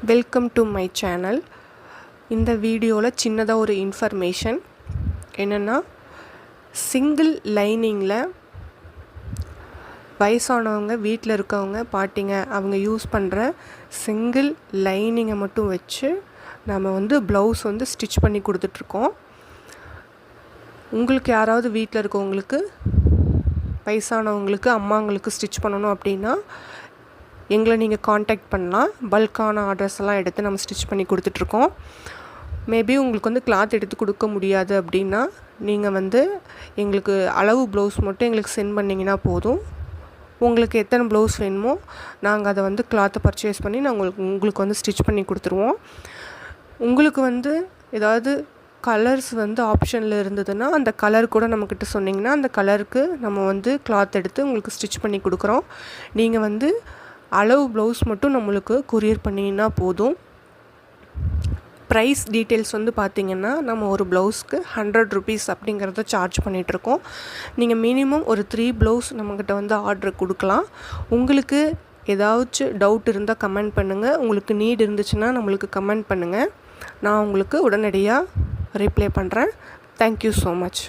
Welcome to my channel. இந்த வீடியோவில் சின்னதாக ஒரு இன்ஃபர்மேஷன் என்னென்னா, சிங்கிள் லைனிங்கில் வயசானவங்க வீட்டில் இருக்கவங்க பாட்டிங்க அவங்க யூஸ் பண்ணுற சிங்கிள் லைனிங்கை மட்டும் வச்சு நம்ம ப்ளவுஸ் ஸ்டிச் பண்ணி கொடுத்துட்ருக்கோம். உங்களுக்கு யாராவது வீட்டில் இருக்கவங்களுக்கு வயசானவங்களுக்கு அம்மாங்களுக்கு ஸ்டிச் பண்ணணும் அப்படின்னா எங்களை நீங்கள் காண்டாக்ட் பண்ணலாம். பல்கான ஆர்டர்ஸ் எல்லாம் எடுத்து நம்ம ஸ்டிச் பண்ணி கொடுத்துட்ருக்கோம். மேபி உங்களுக்கு கிளாத் எடுத்து கொடுக்க முடியாது அப்படின்னா நீங்கள் எங்களுக்கு அளவு ப்ளவுஸ் மட்டும் எங்களுக்கு சென்ட் பண்ணிங்கன்னா போதும். உங்களுக்கு எத்தனை ப்ளவுஸ் வேணுமோ நாங்கள் அதை கிளாத்தை பர்ச்சேஸ் பண்ணி நாங்கள் உங்களுக்கு ஸ்டிச் பண்ணி கொடுத்துருவோம். உங்களுக்கு ஏதாவது கலர்ஸ் ஆப்ஷனில் இருந்ததுன்னா அந்த கலர் கூட நம்மக்கிட்ட சொன்னிங்கன்னா அந்த கலருக்கு நம்ம கிளாத் எடுத்து உங்களுக்கு ஸ்டிச் பண்ணி கொடுக்குறோம். நீங்கள் அளவு ப்ளவுஸ் மட்டும் நம்மளுக்கு கொரியர் பண்ணிங்கன்னா போதும். ப்ரைஸ் டீட்டெயில்ஸ் பார்த்திங்கன்னா நம்ம ஒரு ப்ளவுஸ்க்கு 100 rupees அப்படிங்கிறத சார்ஜ் பண்ணிகிட்ருக்கோம். நீங்கள் மினிமம் ஒரு 3 ப்ளவுஸ் நம்மக்கிட்ட ஆர்டர் கொடுக்கலாம். உங்களுக்கு ஏதாச்சும் டவுட் இருந்தால் கமெண்ட் பண்ணுங்கள். உங்களுக்கு நீட் இருந்துச்சுன்னா நம்மளுக்கு கமெண்ட் பண்ணுங்கள். நான் உங்களுக்கு உடனடியாக ரிப்ளை பண்ணுறேன். Thank you so much.